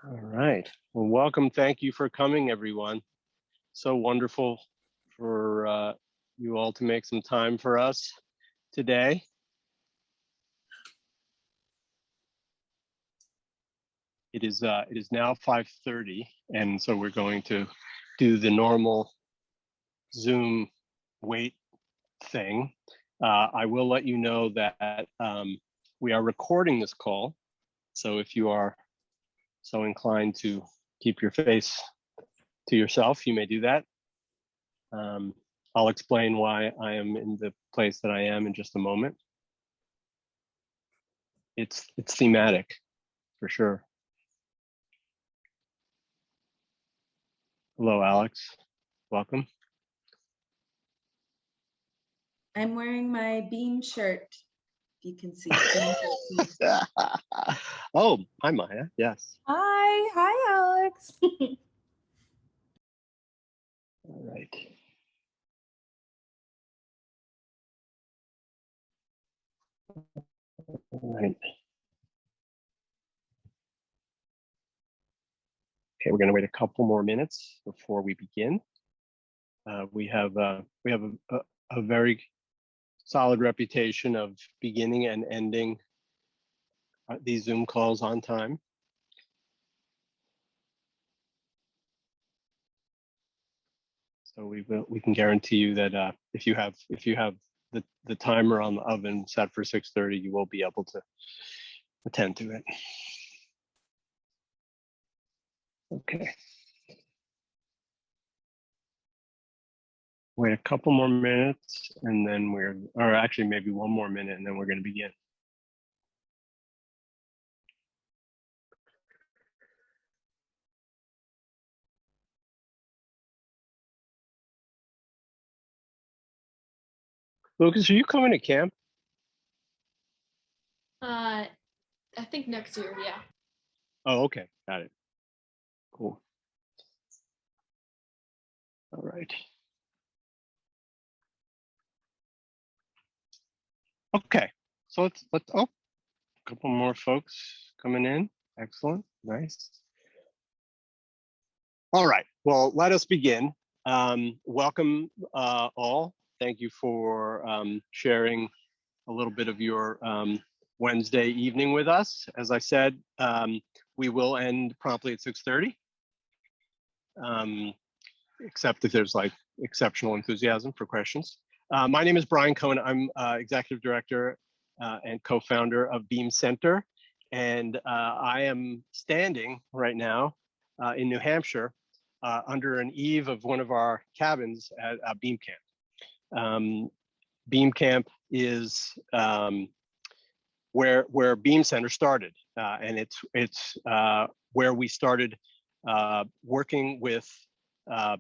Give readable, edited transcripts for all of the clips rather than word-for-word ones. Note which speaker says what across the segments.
Speaker 1: All right. Well, welcome. Thank you for coming, everyone. So wonderful for you all to make some time for us today. It is now 5:30, and so we're going to do the normal Zoom wait thing. I will let you know that we are recording this call, so if you are so inclined to keep your face to yourself, you may do that. I'll explain why I am in the place that I am in just a moment. It's thematic, for sure. Hello, Alex. Welcome.
Speaker 2: I'm wearing my Beam shirt, if you can see.
Speaker 1: Oh, hi, Maya. Yes.
Speaker 3: Hi, Alex.
Speaker 1: All right. All right. Okay, we're going to wait a couple more minutes before we begin. We have a very solid reputation of beginning and ending these Zoom calls on time. So we can guarantee you that if you have the timer on the oven set for 6:30, you will be able to attend to it. Okay. Wait a couple more minutes, and then or actually maybe one more minute, and then we're going to begin. Lucas, are you coming to camp?
Speaker 3: I think next year, yeah.
Speaker 1: Oh, okay, got it. Cool. All right. Okay, so let's oh, a couple more folks coming in. Excellent, nice. All right, well, let us begin. Welcome all. Thank you for sharing a little bit of your Wednesday evening with us. As I said, we will end promptly at 6:30, except if there's like exceptional enthusiasm for questions. My name is Brian Cohen. I'm executive director and co-founder of Beam Center. And I am standing right now in New Hampshire under an eave of one of our cabins at Beam Camp. Beam Camp is where Beam Center started, and it's where we started working with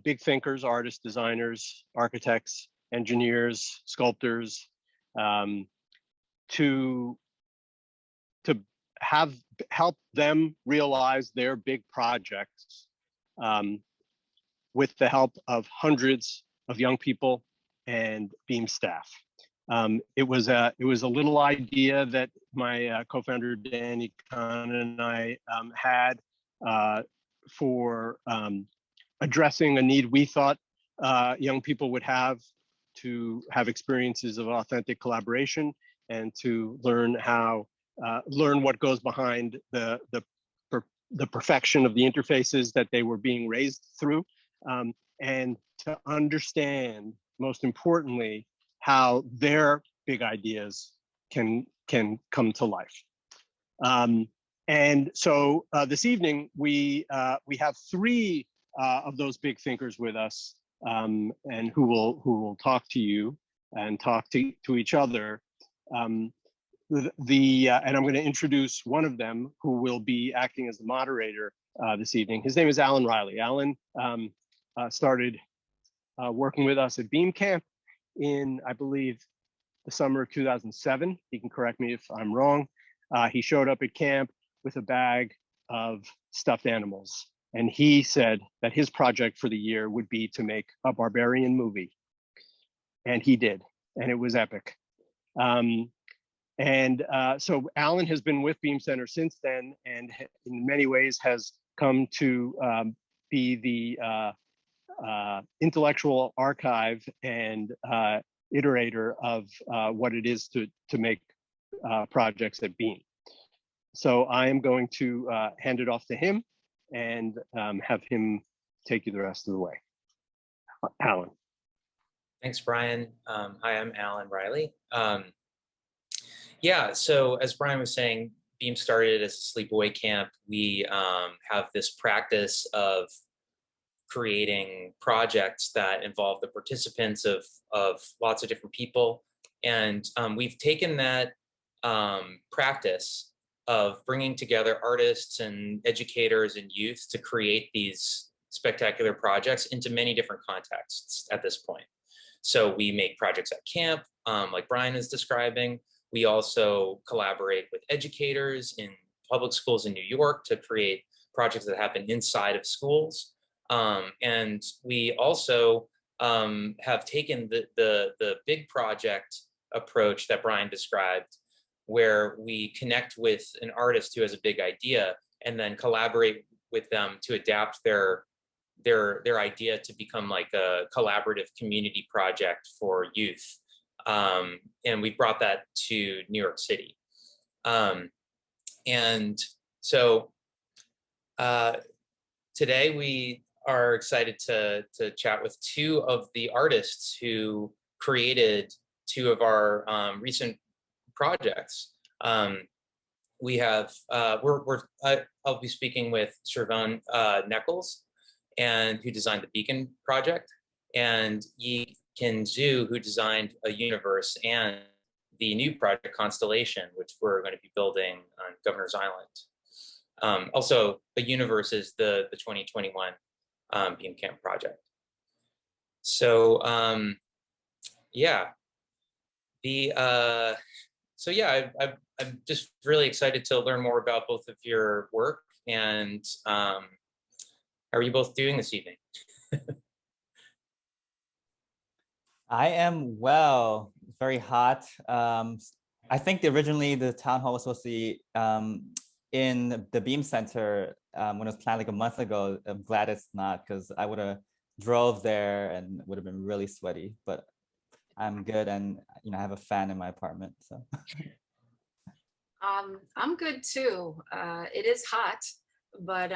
Speaker 1: big thinkers, artists, designers, architects, engineers, sculptors, to help them realize their big projects with the help of hundreds of young people and Beam staff. It was a little idea that my co-founder Danny Kahn and I had for addressing a need we thought young people would have to have experiences of authentic collaboration and to learn what goes behind the perfection of the interfaces that they were being raised through, and to understand, most importantly, how their big ideas can come to life. And so this evening we have three of those big thinkers with us, and who will talk to you and talk to each other. And I'm going to introduce one of them who will be acting as the moderator this evening. His name is Alan Riley. Alan started working with us at Beam Camp in, I believe, the summer of 2007. He can correct me if I'm wrong. He showed up at camp with a bag of stuffed animals. And he said that his project for the year would be to make a barbarian movie. And he did, and it was epic. So Alan has been with Beam Center since then, and in many ways has come to be the intellectual archive and iterator of what it is to make projects at Beam. So I am going to hand it off to him and have him take you the rest of the way. Alan.
Speaker 4: Thanks, Brian. Hi, I'm Alan Riley. Yeah, so as Brian was saying, Beam started as a sleepaway camp. We have this practice of creating projects that involve the participants of lots of different people. And we've taken that practice of bringing together artists and educators and youth to create these spectacular projects into many different contexts at this point. So we make projects at camp, like Brian is describing. We also collaborate with educators in public schools in New York to create projects that happen inside of schools. And we also have taken the big project approach that Brian described, where we connect with an artist who has a big idea and then collaborate with them to adapt their idea to become like a collaborative community project for youth. And we brought that to New York City. And so today we are excited to chat with two of the artists who created two of our recent projects. We have, I'll be speaking with Shervone Neckles, and who designed the Beacon project, and Yi-Kin Zhu, who designed a universe and the new project Constellation, which we're going to be building on Governor's Island. Also, a universe is the 2021 Beam Camp project. So yeah, so yeah, I'm just really excited to learn more about both of your work. And how are you both doing this evening?
Speaker 5: I am well. It's very hot. I think originally the town hall was supposed to be in the Beam Center when it was planned like a month ago. I'm glad it's not, because I would have drove there and would have been really sweaty. But I'm good, and I have a fan in my apartment. So
Speaker 6: I'm good too. It is hot, but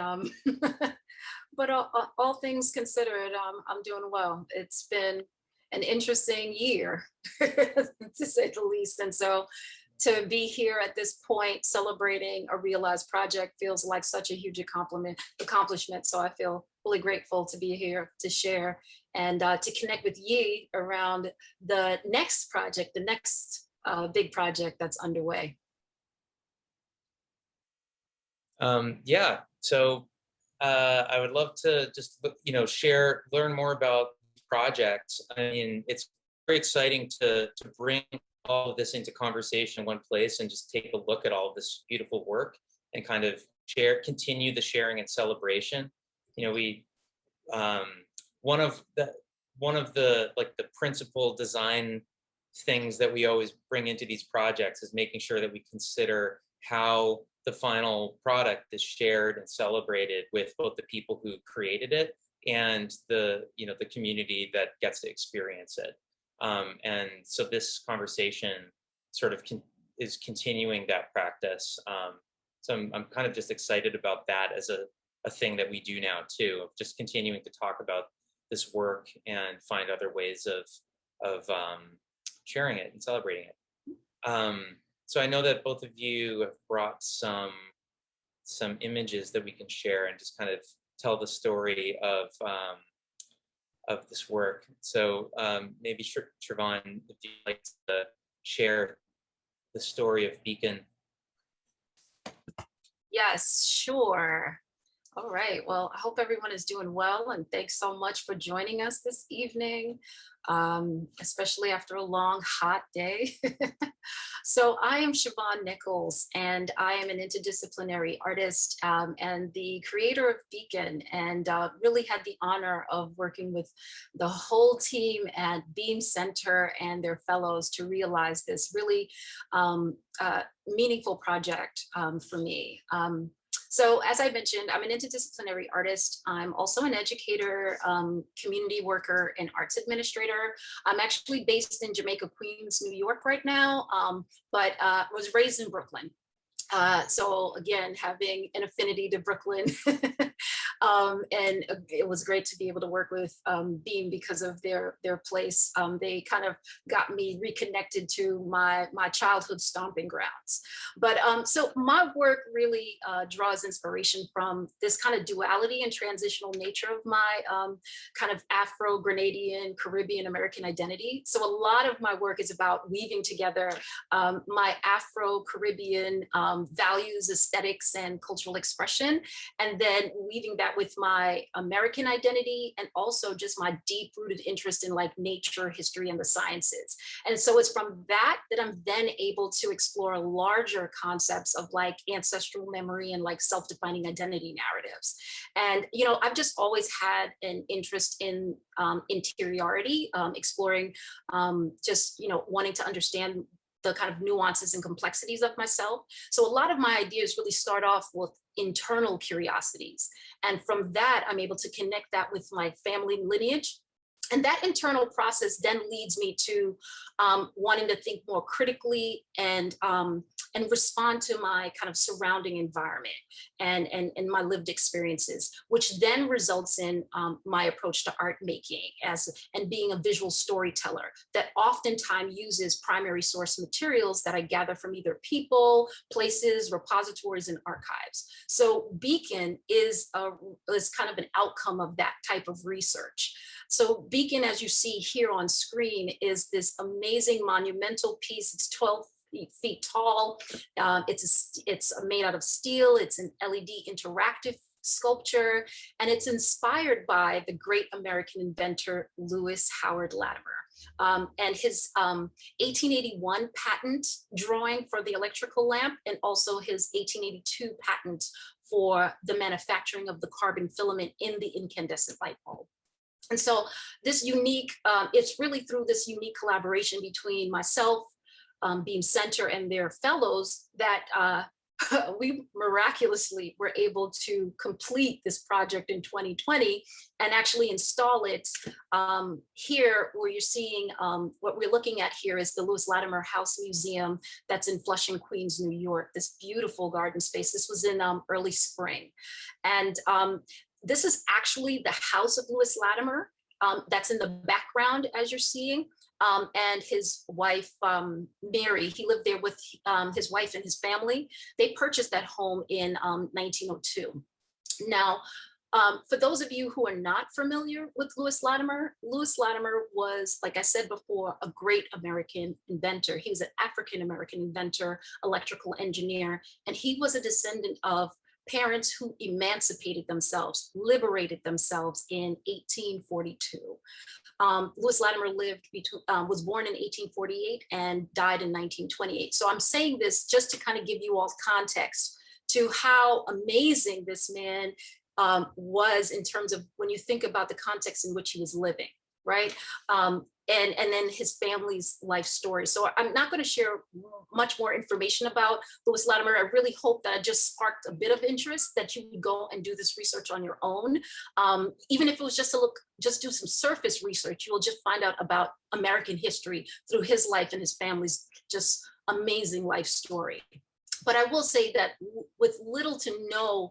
Speaker 6: but all things considered, I'm doing well. It's been an interesting year, to say the least. And so to be here at this point celebrating a realized project feels like such a huge accomplishment. So I feel really grateful to be here to share and to connect with Yi around the next project, the next big project that's underway.
Speaker 4: Yeah, so I would love to just learn more about projects. I mean, it's very exciting to bring all of this into conversation in one place and just take a look at all of this beautiful work and kind of continue the sharing and celebration. We one of the like the principal design things that we always bring into these projects is making sure that we consider how the final product is shared and celebrated with both the people who created it and the community that gets to experience it. And so this conversation sort of is continuing that practice. So I'm kind of just excited about that as a thing that we do now too, of just continuing to talk about this work and find other ways of sharing it and celebrating it. So I know that both of you have brought some images that we can share and just kind of tell the story of this work. So maybe Shervone, if you'd like to share the story of Beacon.
Speaker 6: Yes, sure. All right, well, I hope everyone is doing well, and thanks so much for joining us this evening, especially after a long, hot day. So I am Shervone Neckles, and I am an interdisciplinary artist and the creator of Beacon, and really had the honor of working with the whole team at Beam Center and their fellows to realize this really meaningful project for me. So as I mentioned, I'm an interdisciplinary artist. I'm also an educator, community worker, and arts administrator. I'm actually based in Jamaica, Queens, New York right now, but was raised in Brooklyn. So again, having an affinity to Brooklyn. And it was great to be able to work with Beam because of their place. They kind of got me reconnected to my childhood stomping grounds. But so my work really draws inspiration from this kind of duality and transitional nature of my kind of Afro-Grenadian, Caribbean American identity. So a lot of my work is about weaving together my Afro-Caribbean values, aesthetics, and cultural expression, and then weaving that with my American identity and also just my deep-rooted interest in like nature, history, and the sciences. And so it's from that I'm then able to explore larger concepts of like ancestral memory and like self-defining identity narratives. And, you know, I've just always had an interest in interiority, exploring just, you know, wanting to understand the kind of nuances and complexities of myself. So a lot of my ideas really start off with internal curiosities. And from that, I'm able to connect that with my family lineage. And that internal process then leads me to wanting to think more critically and respond to my kind of surrounding environment and my lived experiences, which then results in my approach to art making and being a visual storyteller that oftentimes uses primary source materials that I gather from either people, places, repositories, and archives. So Beacon is kind of an outcome of that type of research. So Beacon, as you see here on screen, is this amazing monumental piece. It's 12 feet tall. It's made out of steel. It's an LED interactive sculpture, and it's inspired by the great American inventor, Lewis Howard Latimer. And his 1881 patent drawing for the electrical lamp, and also his 1882 patent for the manufacturing of the carbon filament in the incandescent light bulb. And so this unique, it's really through this unique collaboration between myself, Beam Center, and their fellows that we miraculously were able to complete this project in 2020 and actually install it here, where you're seeing what we're looking at here is the Lewis Latimer House Museum that's in Flushing, Queens, New York, this beautiful garden space. This was in early spring. And this is actually the house of Lewis Latimer that's in the background, as you're seeing. And his wife, Mary, he lived there with his wife and his family. They purchased that home in 1902. Now, for those of you who are not familiar with Lewis Latimer was, like I said before, a great American inventor. He was an African-American inventor, electrical engineer, and he was a descendant of parents who emancipated themselves, liberated themselves in 1842. Lewis Latimer was born in 1848 and died in 1928. So I'm saying this just to kind of give you all context to how amazing this man was in terms of when you think about the context in which he was living, right? And then his family's life story. So I'm not going to share much more information about Lewis Latimer. I really hope that I just sparked a bit of interest, that you would go and do this research on your own. Even if it was just to just do some surface research, you will just find out about American history through his life and his family's just amazing life story. But I will say that with little to no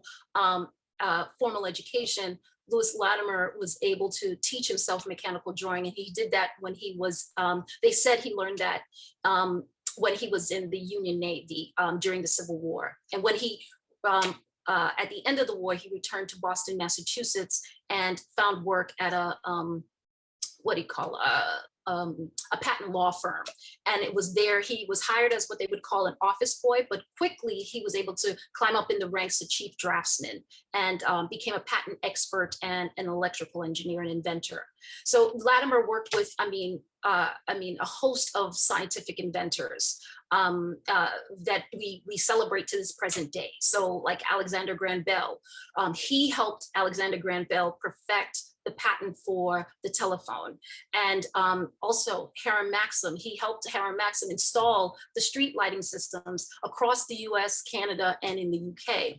Speaker 6: formal education, Lewis Latimer was able to teach himself mechanical drawing, and he did that when he was, they said he learned that when he was in the Union Navy during the Civil War. And when he, at the end of the war, he returned to Boston, Massachusetts, and found work at a, what do you call a patent law firm. And it was there, he was hired as what they would call an office boy, but quickly he was able to climb up in the ranks to chief draftsman and became a patent expert and an electrical engineer and inventor. So Latimer worked with, a host of scientific inventors that we celebrate to this present day. So like Alexander Graham Bell, he helped Alexander Graham Bell perfect the patent for the telephone. And also Hiram Maxim, he helped Hiram Maxim install the street lighting systems across the US, Canada, and in the UK.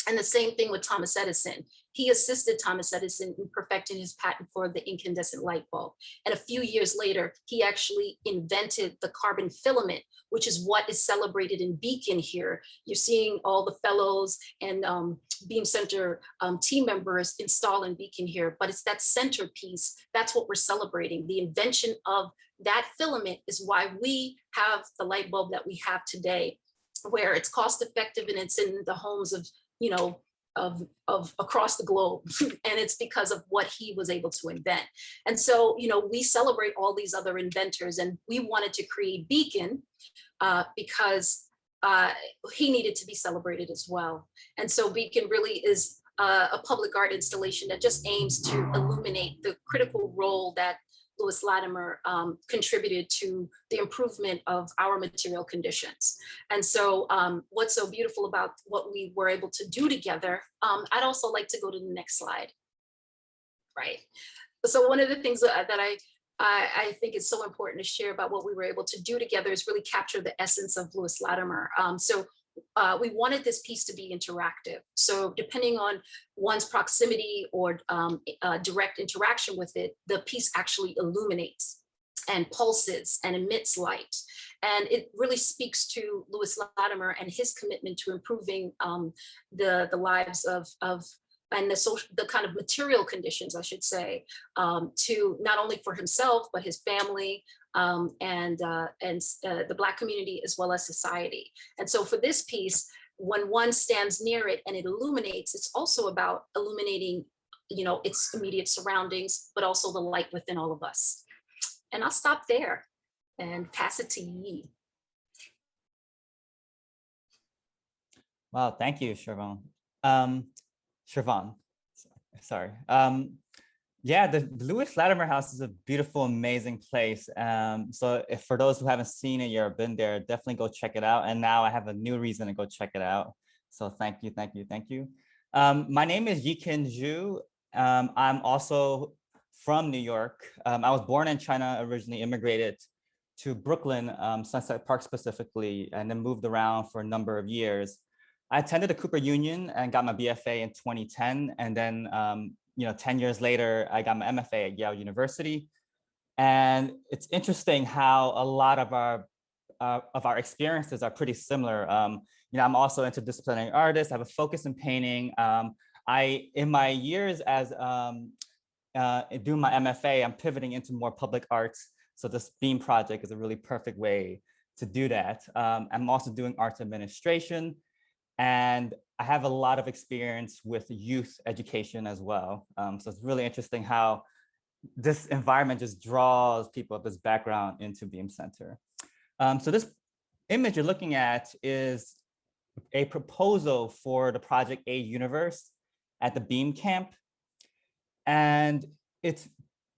Speaker 6: And the same thing with Thomas Edison. He assisted Thomas Edison in perfecting his patent for the incandescent light bulb. And a few years later, he actually invented the carbon filament, which is what is celebrated in Beacon here. You're seeing all the fellows and Beam Center team members installing Beacon here, but it's that centerpiece. That's what we're celebrating. The invention of that filament is why we have the light bulb that we have today, where it's cost effective and it's in the homes of, you know, of across the globe. And it's because of what he was able to invent. And so, you know, we celebrate all these other inventors, and we wanted to create Beacon because he needed to be celebrated as well. And so Beacon really is a public art installation that just aims to illuminate the critical role that Louis Latimer contributed to the improvement of our material conditions. And so what's so beautiful about what we were able to do together, I'd also like to go to the next slide. Right. So one of the things that I think is so important to share about what we were able to do together is really capture the essence of Louis Latimer. We wanted this piece to be interactive. So depending on one's proximity or direct interaction with it, the piece actually illuminates and pulses and emits light. And it really speaks to Louis Latimer and his commitment to improving the lives of and the kind of material conditions, I should say, to not only for himself, but his family, and the Black community, as well as society. And so for this piece, when one stands near it and it illuminates, it's also about illuminating, you know, its immediate surroundings, but also the light within all of us. And I'll stop there and pass it to Yi.
Speaker 5: Wow, thank you, Shervone. Shervone, sorry. Yeah, the Louis Latimer House is a beautiful, amazing place. So if for those who haven't seen it yet or been there, definitely go check it out. And now I have a new reason to go check it out. So thank you, thank you, thank you. My name is Yikin Zhu. I'm also from New York. I was born in China, originally immigrated to Brooklyn, Sunset Park specifically, and then moved around for a number of years. I attended the Cooper Union and got my BFA in 2010. And then, 10 years later, I got my MFA at Yale University. And it's interesting how a lot of our experiences are pretty similar. I'm also interdisciplinary artist. I have a focus in painting. In my years as doing my MFA, I'm pivoting into more public arts. So this BEAM project is a really perfect way to do that. I'm also doing arts administration. And I have a lot of experience with youth education as well. So it's really interesting how this environment just draws people of this background into Beam Center. So this image you're looking at is a proposal for the Project A Universe at the Beam Camp. And it's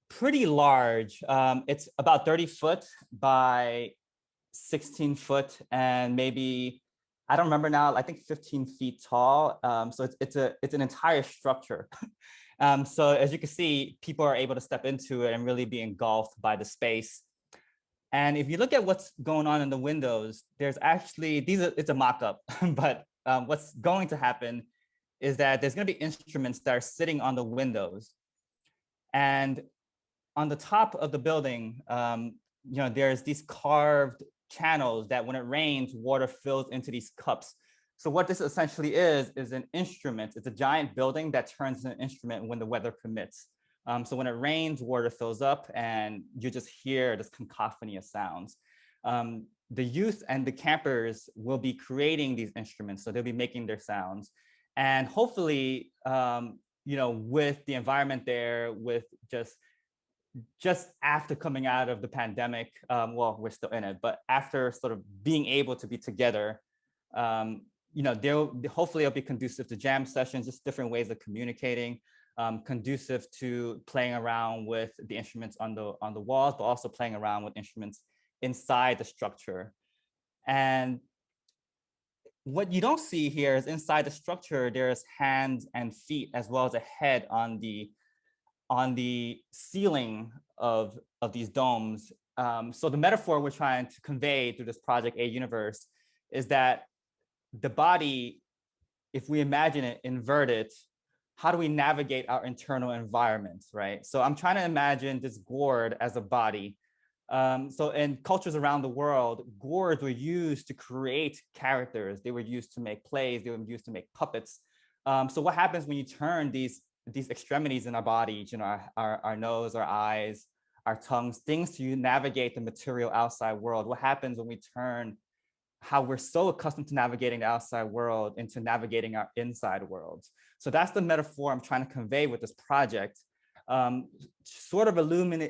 Speaker 5: pretty large. It's about 30 foot by 16 foot and maybe, I don't remember now, I think 15 feet tall. So it's an entire structure. So as you can see, people are able to step into it and really be engulfed by the space. And if you look at what's going on in the windows, there's actually, it's a mock-up, but what's going to happen is that there's going to be instruments that are sitting on the windows. And on the top of the building, there's these carved channels that when it rains, water fills into these cups. So what this essentially is an instrument. It's a giant building that turns into an instrument when the weather permits. So when it rains, water fills up and you just hear this cacophony of sounds. The youth and the campers will be creating these instruments. So they'll be making their sounds. And hopefully, with the environment there, with just after coming out of the pandemic, well, we're still in it, but after sort of being able to be together, hopefully it'll be conducive to jam sessions, just different ways of communicating, conducive to playing around with the instruments on the walls, but also playing around with instruments inside the structure. And what you don't see here is inside the structure, there's hands and feet, as well as a head on the ceiling of these domes. So the metaphor we're trying to convey through this Project A Universe is that the body if we imagine it, invert it, how do we navigate our internal environment, right? So I'm trying to imagine this gourd as a body. So in cultures around the world, gourds were used to create characters. They were used to make plays. They were used to make puppets. So what happens when you turn these extremities in our bodies, you know, our nose, our eyes, our tongues, things to navigate the material outside world? What happens when we turn how we're so accustomed to navigating the outside world into navigating our inside worlds? So that's the metaphor I'm trying to convey with this project, sort of alluding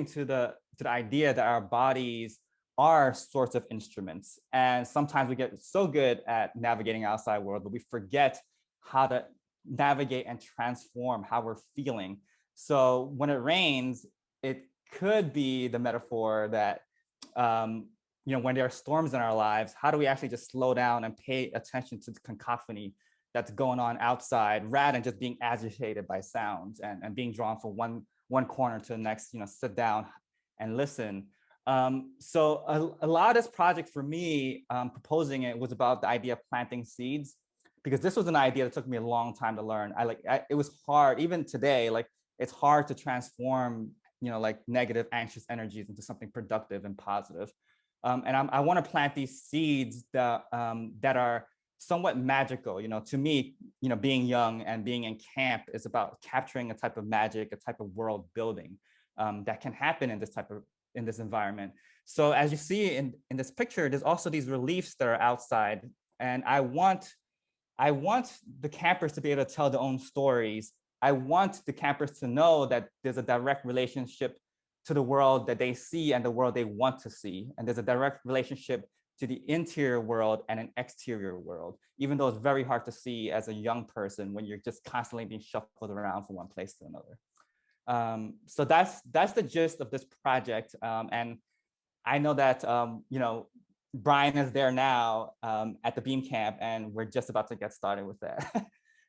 Speaker 5: to the idea that our bodies are sorts of instruments. And sometimes we get so good at navigating outside world, but we forget how to navigate and transform how we're feeling. So when it rains, it could be the metaphor that, you know, when there are storms in our lives, how do we actually just slow down and pay attention to the cacophony that's going on outside, rather than just being agitated by sounds and being drawn from one corner to the next, you know, sit down and listen. So a lot of this project for me, proposing it, was about the idea of planting seeds, because this was an idea that took me a long time to learn. It was hard, even today, like it's hard to transform, you know, like negative, anxious energies into something productive and positive. And I want to plant these seeds that are somewhat magical. You know, to me, you know, being young and being in camp is about capturing a type of magic, a type of world building that can happen in this environment. So as you see in this picture, there's also these reliefs that are outside, and I want the campers to be able to tell their own stories. I want the campers to know that there's a direct relationship to the world that they see and the world they want to see. And there's a direct relationship to the interior world and an exterior world, even though it's very hard to see as a young person when you're just constantly being shuffled around from one place to another. So that's the gist of this project. And I know that, you know, Brian is there now at the Beam Camp, and we're just about to get started with that.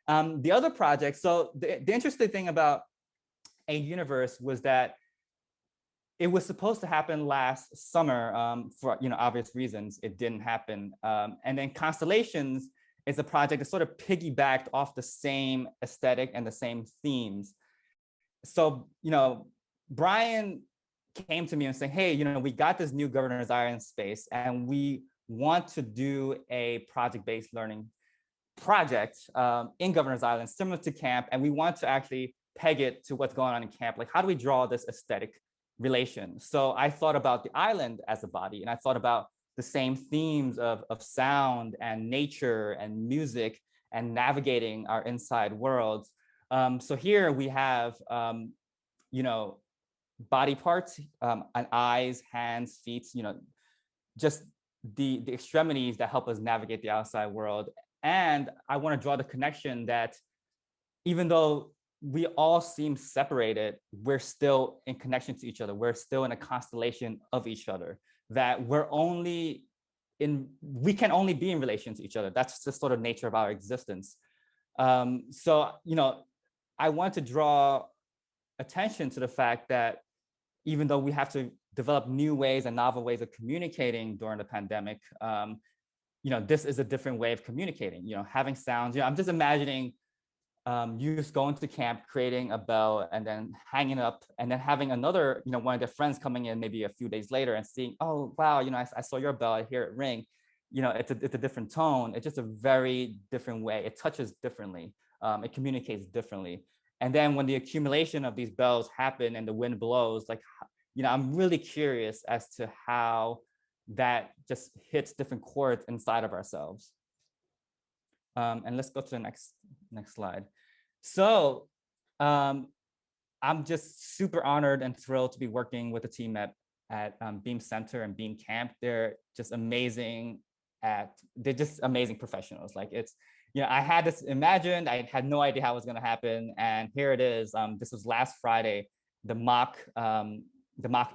Speaker 5: The other project, so the interesting thing about A Universe was that it was supposed to happen last summer for, you know, obvious reasons. It didn't happen. And then Constellations is a project that sort of piggybacked off the same aesthetic and the same themes. So, you know, Brian came to me and said, hey, you know, we got this new Governor's Island space and we want to do a project-based learning project in Governor's Island, similar to camp. And we want to actually peg it to what's going on in camp. Like, how do we draw this aesthetic relation? So I thought about the island as a body, and I thought about the same themes of sound and nature and music and navigating our inside worlds. So here we have, you know, body parts, and eyes, hands, feet, you know, just the extremities that help us navigate the outside world. And I want to draw the connection that even though we all seem separated, we're still in connection to each other. We're still in a constellation of each other, that we can only be in relation to each other. That's the sort of nature of our existence. So, you know, I want to draw attention to the fact that even though we have to develop new ways and novel ways of communicating during the pandemic, you know, this is a different way of communicating, you know, having sounds. You know, I'm just imagining you just going to camp, creating a bell and then hanging up, and then having another, you know, one of their friends coming in maybe a few days later and seeing, oh, wow, you know, I saw your bell, I hear it ring. You know, it's a different tone. It's just a very different way. It touches differently. It communicates differently. And then when the accumulation of these bells happen and the wind blows, like, you know, I'm really curious as to how that just hits different chords inside of ourselves. And let's go to the next slide. So I'm just super honored and thrilled to be working with the team at Beam Center and Beam Camp. They're just amazing professionals. Like, it's, you know, I had this imagined, I had no idea how it was going to happen. And here it is. This was last Friday. The mock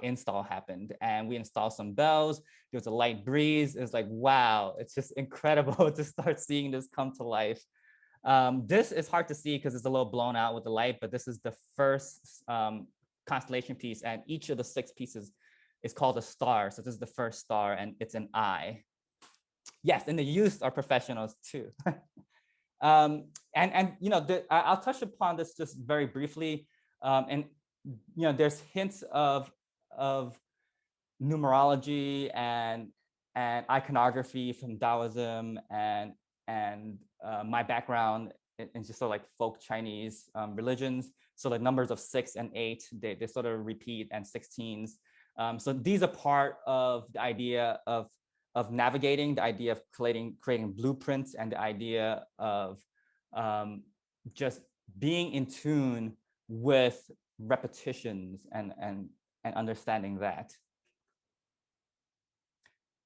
Speaker 5: install happened, and we installed some bells. There was a light breeze. It was like, wow, it's just incredible to start seeing this come to life. This is hard to see because it's a little blown out with the light, but this is the first constellation piece, and each of the 6 pieces is called a star. So this is the first star, and it's an eye. Yes, and the youth are professionals too. And I'll touch upon this just very briefly. And there's hints of numerology and iconography from Taoism and my background in just sort of like folk Chinese religions. So the numbers of 6 and 8, they sort of repeat, and 16s. So these are part of the idea of navigating, the idea of creating blueprints, and the idea of just being in tune with repetitions and understanding that.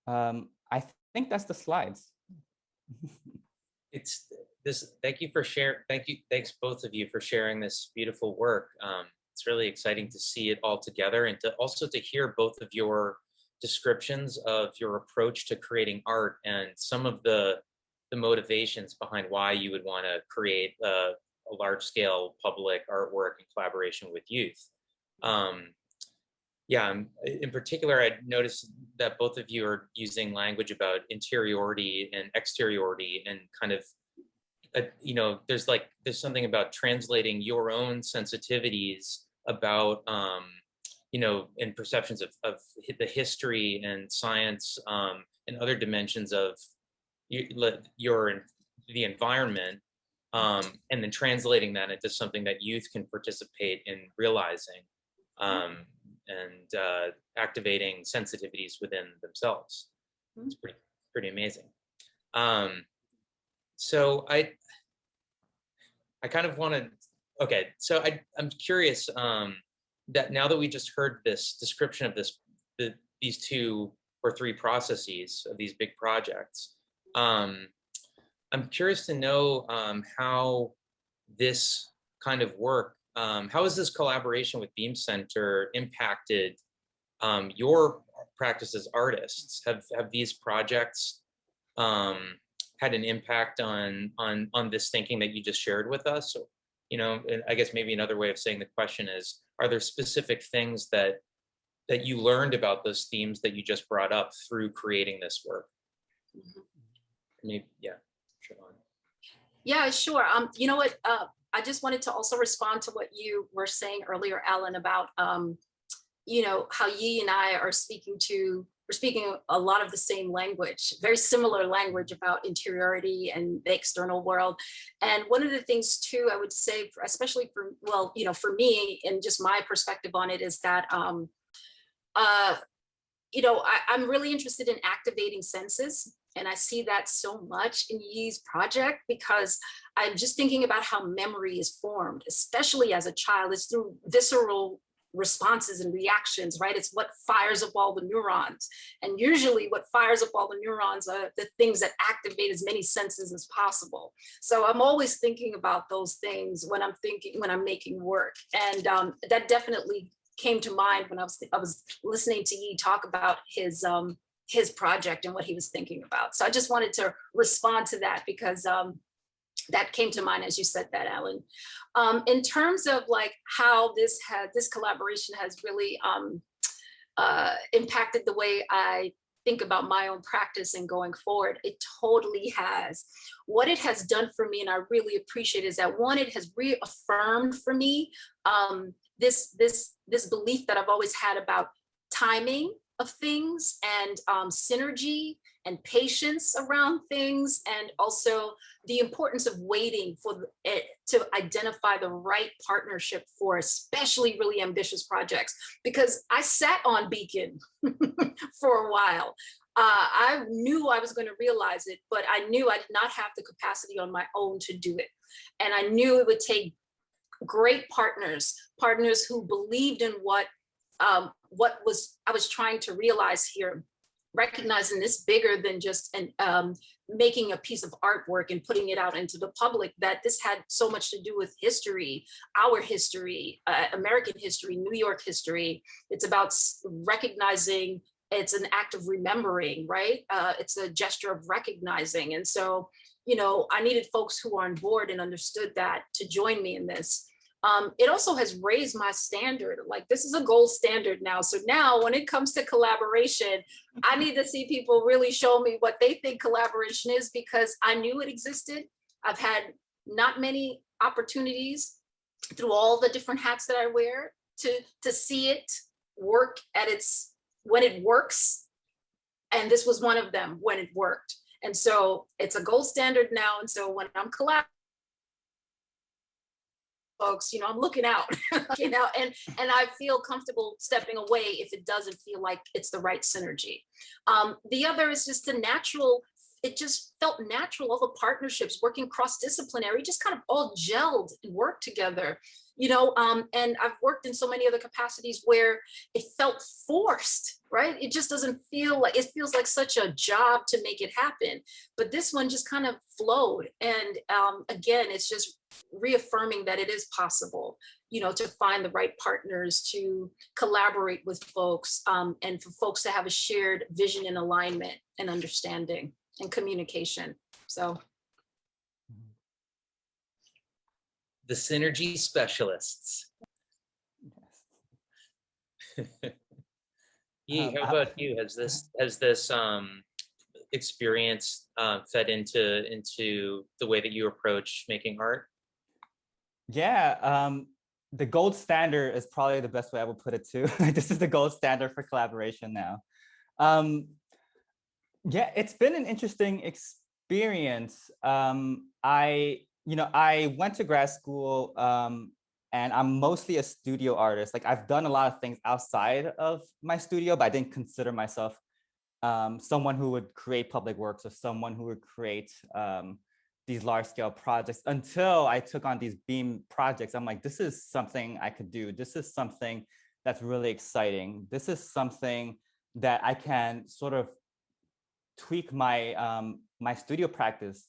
Speaker 5: I think that's the slides.
Speaker 4: It's this. Thank you for sharing. Thanks both of you for sharing this beautiful work. It's really exciting to see it all together, and to also to hear both of your descriptions of your approach to creating art and some of the motivations behind why you would want to create a large-scale public artwork in collaboration with youth. Yeah, in particular, I noticed that both of you are using language about interiority and exteriority, and kind of, there's something about translating your own sensitivities about, and perceptions of the history and science and other dimensions of the environment, and then translating that into something that youth can participate in realizing. And activating sensitivities within themselves. It's pretty amazing. So I kind of want to, okay, so I'm curious that now that we just heard this description of these 2 or 3 processes of these big projects, I'm curious to know how this kind of work, how has this collaboration with Beam Center impacted your practice as artists? Have these projects had an impact on this thinking that you just shared with us? And I guess maybe another way of saying the question is, are there specific things that you learned about those themes that you just brought up through creating this work? Maybe, yeah, Shervone.
Speaker 6: Yeah, sure. You know what? I just wanted to also respond to what you were saying earlier, Alan, about how Yi and I we're speaking a lot of the same language, very similar language about interiority and the external world. And one of the things too, I would say, especially for me and just my perspective on it, is that I'm really interested in activating senses. And I see that so much in Yi's project, because I'm just thinking about how memory is formed, especially as a child. It's through visceral responses and reactions, right? It's what fires up all the neurons. And usually what fires up all the neurons are the things that activate as many senses as possible. So I'm always thinking about those things when I'm making work. And that definitely came to mind when I was listening to Yi talk about his project and what he was thinking about. So I just wanted to respond to that, because that came to mind as you said that, Alan. In terms of like how this collaboration has really impacted the way I think about my own practice and going forward, it totally has. What it has done for me, and I really appreciate, is that one, it has reaffirmed for me this belief that I've always had about timing of things, and synergy and patience around things, and also the importance of waiting for it to identify the right partnership for especially really ambitious projects. Because I sat on Beacon for a while. I knew I was going to realize it, but I knew I did not have the capacity on my own to do it. And I knew it would take great partners who believed in what I was trying to realize here, recognizing this bigger than just making a piece of artwork and putting it out into the public, that this had so much to do with history, our history, American history, New York history. It's about recognizing, it's an act of remembering, right? It's a gesture of recognizing. And so, I needed folks who are on board and understood that to join me in this. It also has raised my standard. Like, this is a gold standard now. So now when it comes to collaboration, I need to see people really show me what they think collaboration is, because I knew it existed. I've had not many opportunities through all the different hats that I wear to see it work at its, when it works. And this was one of them when it worked. And so it's a gold standard now. And so when I'm collaborating, folks, I'm looking out, and I feel comfortable stepping away if it doesn't feel like it's the right synergy. The other is just the natural, it just felt natural, all the partnerships working cross-disciplinary, just kind of all gelled and worked together, and I've worked in so many other capacities where it felt forced, right? It just doesn't feel like, it feels like such a job to make it happen. But this one just kind of flowed. And again, it's just reaffirming that it is possible, to find the right partners, to collaborate with folks, and for folks to have a shared vision and alignment and understanding and communication. So.
Speaker 4: The synergy specialists. Yee, how about you? Has this experience fed into the way that you approach making art?
Speaker 5: Yeah, the gold standard is probably the best way I would put it too. This is the gold standard for collaboration now. Yeah, it's been an interesting experience. I went to grad school and I'm mostly a studio artist. Like I've done a lot of things outside of my studio, but I didn't consider myself someone who would create public works or someone who would create these large scale projects until I took on these BEAM projects. I'm like, this is something I could do. This is something that's really exciting. This is something that I can sort of tweak my my studio practice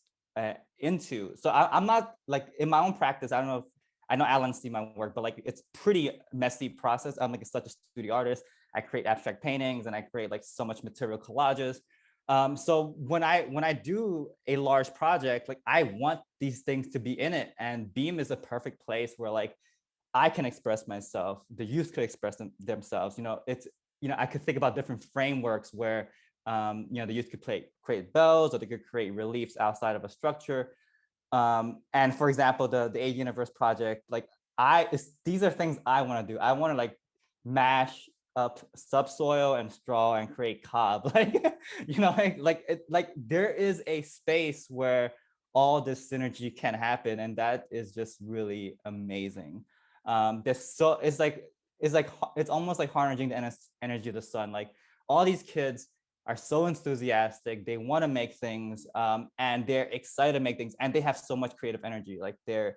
Speaker 5: into. So I'm not like in my own practice. I don't know if I know Alan's seen my work, but like it's pretty messy process. I'm like such a studio artist. I create abstract paintings and I create like so much material collages. So when I do a large project, like I want these things to be in it, and BEAM is a perfect place where like I can express myself. The youth could express themselves. I could think about different frameworks where the youth could create bells, or they could create reliefs outside of a structure. And for example, the Age Universe project, like these are things I want to do. I want to like mash up subsoil and straw and create cob. Like there is a space where all this synergy can happen, and that is just really amazing. It's almost like harnessing the energy of the sun. Like all these kids are so enthusiastic, they want to make things, and they're excited to make things, and they have so much creative energy. Like they're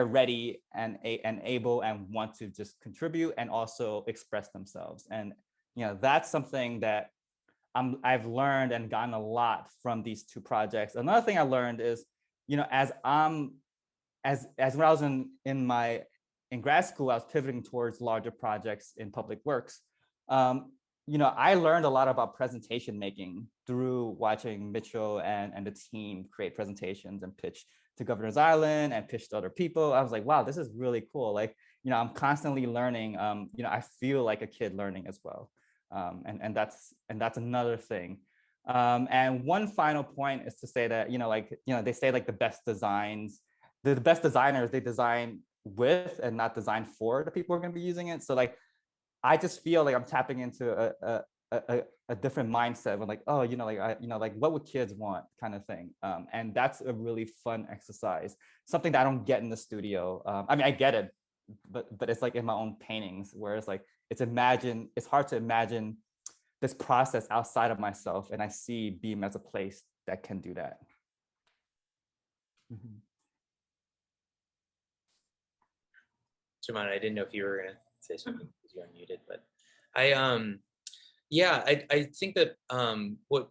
Speaker 5: ready and able and want to just contribute and also express themselves. And that's something that I've learned and gotten a lot from these two projects. Another thing I learned is, as when I was in grad school, I was pivoting towards larger projects in public works. I learned a lot about presentation making through watching Mitchell and the team create presentations and pitch to Governor's Island and pitch to other people. I was like, wow, this is really cool. Like, I'm constantly learning. I feel like a kid learning as well. And that's another thing. And one final point is to say that, they say like the best designs, the best designers, they design with and not design for the people who are going to be using it. So like, I just feel like I'm tapping into a different mindset of like, oh, like what would kids want kind of thing. And that's a really fun exercise, something that I don't get in the studio. I mean, I get it, but it's like in my own paintings, where it's like, it's hard to imagine this process outside of myself. And I see BEAM as a place that can do that. Mm-hmm.
Speaker 4: Jemima, I didn't know if you were gonna say something because you're unmuted, but I think that what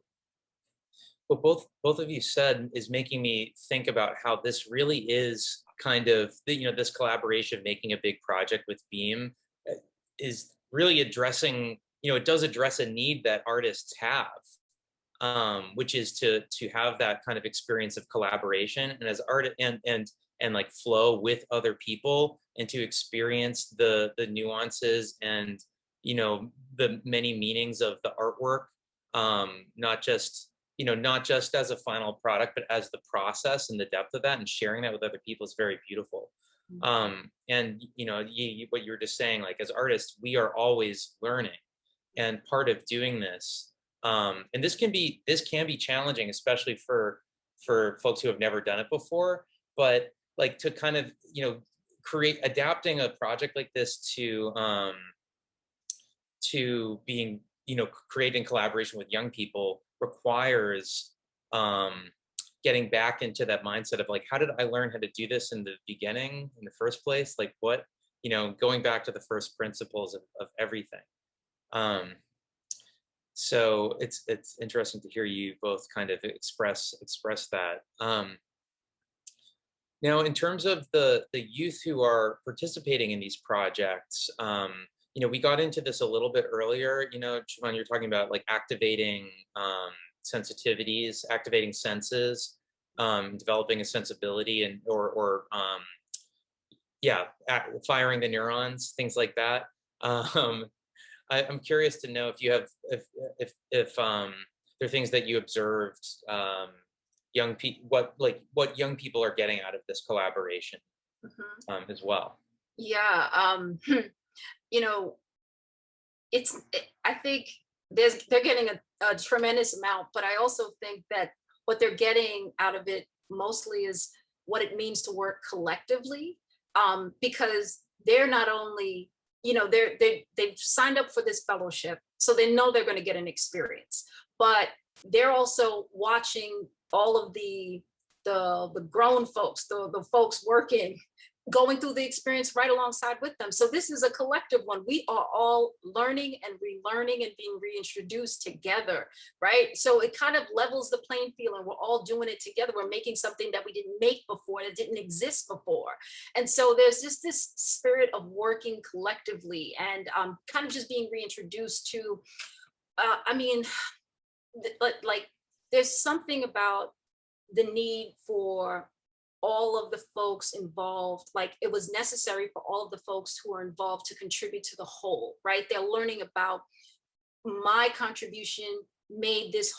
Speaker 4: both of you said is making me think about how this really is kind of this collaboration, making a big project with BEAM is really addressing, it does address a need that artists have, which is to have that kind of experience of collaboration and as art and like flow with other people, and to experience the nuances and the many meanings of the artwork, not just not just as a final product, but as the process and the depth of that, and sharing that with other people is very beautiful. And what you were just saying, like, as artists, we are always learning, and part of doing this, and this can be challenging, especially for folks who have never done it before, but like to kind of adapting a project like this to being creating collaboration with young people requires getting back into that mindset of like, how did I learn how to do this in the beginning, in the first place? Like what, going back to the first principles of everything. So it's interesting to hear you both kind of express that. Now, in terms of the youth who are participating in these projects, we got into this a little bit earlier. Shervone, you're talking about like activating sensitivities, activating senses, developing a sensibility, and firing the neurons, things like that. I'm curious to know if you have if there are things that you observed, young people, what young people are getting out of this collaboration as well.
Speaker 6: Yeah, I think they're getting a tremendous amount, but I also think that what they're getting out of it mostly is what it means to work collectively, because they're not only, they've signed up for this fellowship, so they know they're going to get an experience, but they're also watching all of the grown folks, the folks working, going through the experience right alongside with them. So this is a collective one. We are all learning and relearning and being reintroduced together, right? So it kind of levels the playing field, and we're all doing it together. We're making something that we didn't make before, that didn't exist before. And so there's just this spirit of working collectively and kind of just being reintroduced to, there's something about the need for all of the folks involved, like it was necessary for all of the folks who are involved to contribute to the whole, right? They're learning about my contribution made this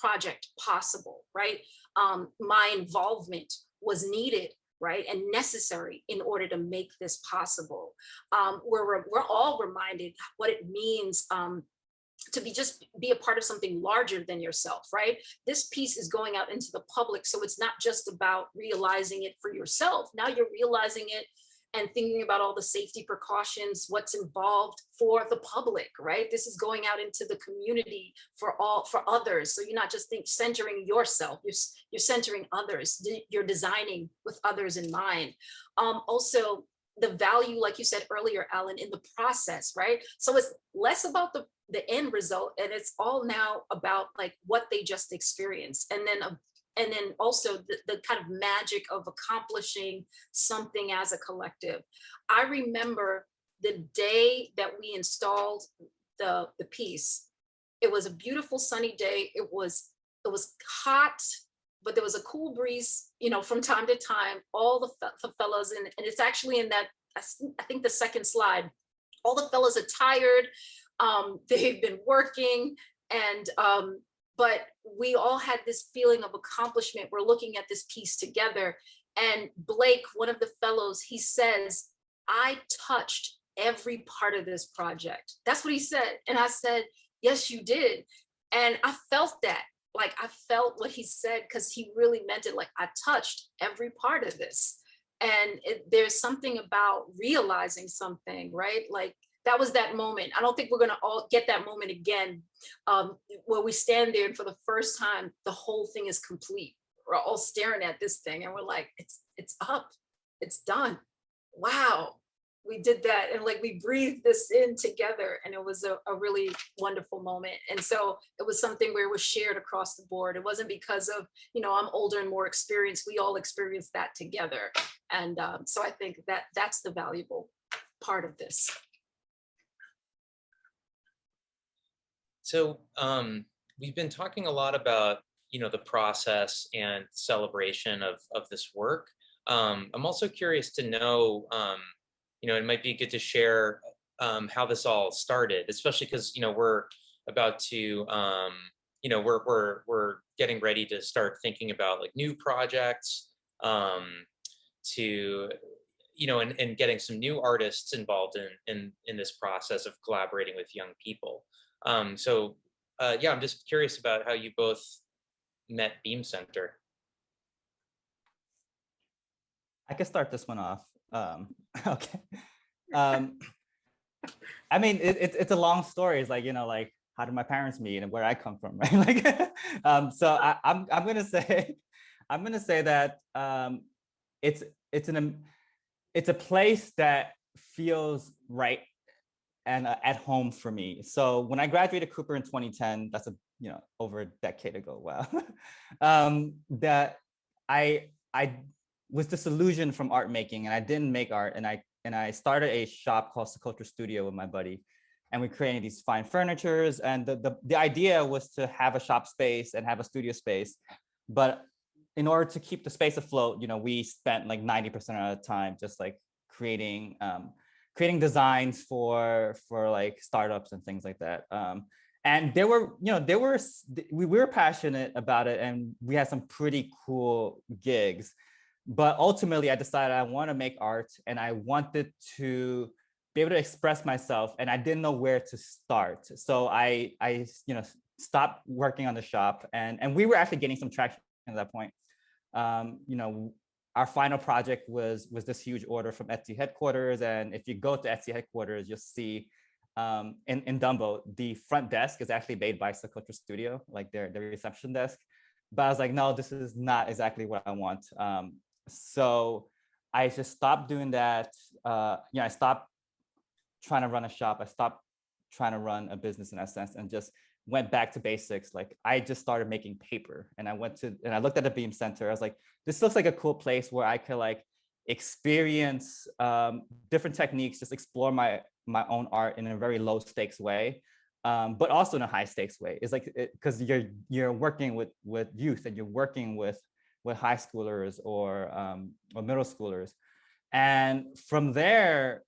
Speaker 6: project possible, right? My involvement was needed, right, and necessary in order to make this possible. We're all reminded what it means to be a part of something larger than yourself, right? This piece is going out into the public, so it's not just about realizing it for yourself. Now you're realizing it and thinking about all the safety precautions, what's involved for the public, right? This is going out into the community for others. So you're not just centering yourself, you're centering others. You're designing with others in mind. Also, the value, like you said earlier, Alan, in the process, right? So it's less about the end result, and it's all now about like what they just experienced, and then also the kind of magic of accomplishing something as a collective. I remember the day that we installed the piece. It was a beautiful sunny day. It was hot, but there was a cool breeze, from time to time. All the fellas, and it's actually in that, I think the second slide, all the fellas are tired. They've been working, and but we all had this feeling of accomplishment. We're looking at this piece together, and Blake, one of the fellows, he says, "I touched every part of this project." That's what he said, and I said, "Yes, you did," and I felt that. Like I felt what he said, because he really meant it. Like I touched every part of this, and there's something about realizing something, right? Like that was that moment. I don't think we're gonna all get that moment again, where we stand there and for the first time, the whole thing is complete. We're all staring at this thing and we're like, it's up, it's done. Wow, we did that, and like we breathed this in together, and it was a really wonderful moment. And so it was something where it was shared across the board. It wasn't because of, I'm older and more experienced. We all experienced that together. And so I think that's the valuable part of this.
Speaker 4: So we've been talking a lot about, the process and celebration of this work. I'm also curious to know, it might be good to share how this all started, especially because, we're about to you know, we're getting ready to start thinking about like new projects, to, you know, and getting some new artists involved in this process of collaborating with young people. Yeah, I'm just curious about how you both met Beam Center.
Speaker 5: I can start this one off. Okay. I mean, it's a long story. It's like, you know, like how did my parents meet and where I come from, right? Like, so I'm gonna say, that it's a place that feels right and at home for me. So when I graduated Cooper in 2010, that's over a decade ago. Wow. That I was disillusioned from art making, and I didn't make art, and I started a shop called Culture Studio with my buddy, and we created these fine furnitures. And the idea was to have a shop space and have a studio space, but in order to keep the space afloat, we spent like 90% of the time just like creating designs for like startups and things like that. And we were passionate about it, and we had some pretty cool gigs. But ultimately, I decided I want to make art, and I wanted to be able to express myself, and I didn't know where to start. So I stopped working on the shop, and we were actually getting some traction at that point. Our final project was this huge order from Etsy headquarters, and if you go to Etsy headquarters, you'll see in Dumbo, the front desk is actually made by Culture Studio, like their reception desk. But I was like, no, this is not exactly what I want. So I just stopped doing that. I stopped trying to run a shop. I stopped trying to run a business in that sense, and just went back to basics. Like I just started making paper, and I looked at the Beam Center. I was like, this looks like a cool place where I could like experience different techniques, just explore my own art in a very low stakes way, but also in a high stakes way. It's like, because you're working with youth, and you're working with high schoolers or middle schoolers. And from there,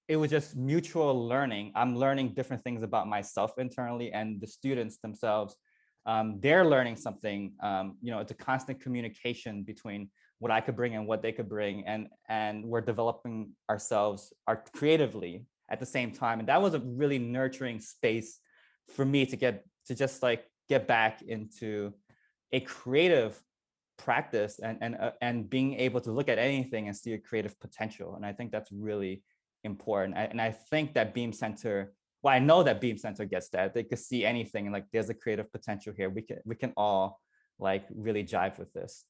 Speaker 5: it was just mutual learning. I'm learning different things about myself internally, and the students themselves, they're learning something. It's a constant communication between what I could bring and what they could bring, and we're developing ourselves creatively at the same time. And that was a really nurturing space for me to get back into a creative practice, and being able to look at anything and see a creative potential. And I think that's really important. And I think that Beam Center, well, I know that Beam Center gets that. They could see anything, and like, there's a creative potential here. We can all like really jive with this.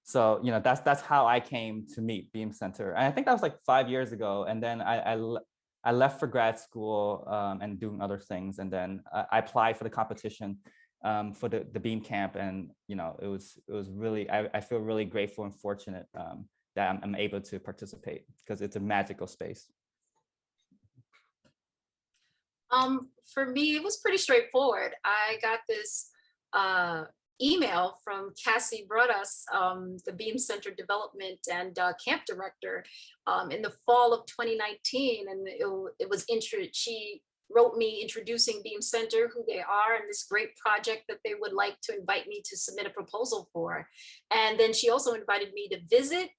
Speaker 5: So that's how I came to meet Beam Center. And I think that was like 5 years ago. And then I left for grad school and doing other things. And then I applied for the competition for the Beam Camp, and it was really, I feel really grateful and fortunate that I'm able to participate, because it's a magical space.
Speaker 6: For me, it was pretty straightforward. I got this email from Cassie Brodas, the Beam Center Development and Camp Director, in the fall of 2019, and it was she wrote me introducing Beam Center, who they are, and this great project that they would like to invite me to submit a proposal for. And then she also invited me to visit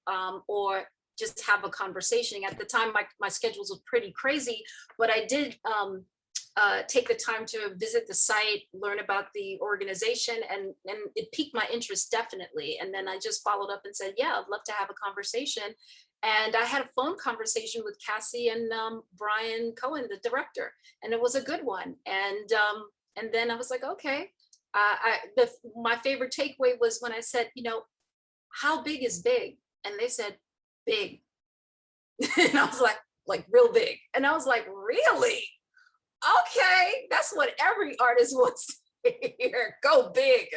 Speaker 6: or just have a conversation. At the time, my schedules were pretty crazy, but I did take the time to visit the site, learn about the organization, and it piqued my interest, definitely. And then I just followed up and said, yeah, I'd love to have a conversation. And I had a phone conversation with Cassie and Brian Cohen, the director, and it was a good one. And then I was like, okay. My favorite takeaway was when I said, how big is big? And they said, big. And I was like real big. And I was like, really? Okay, that's what every artist wants to hear. Go big.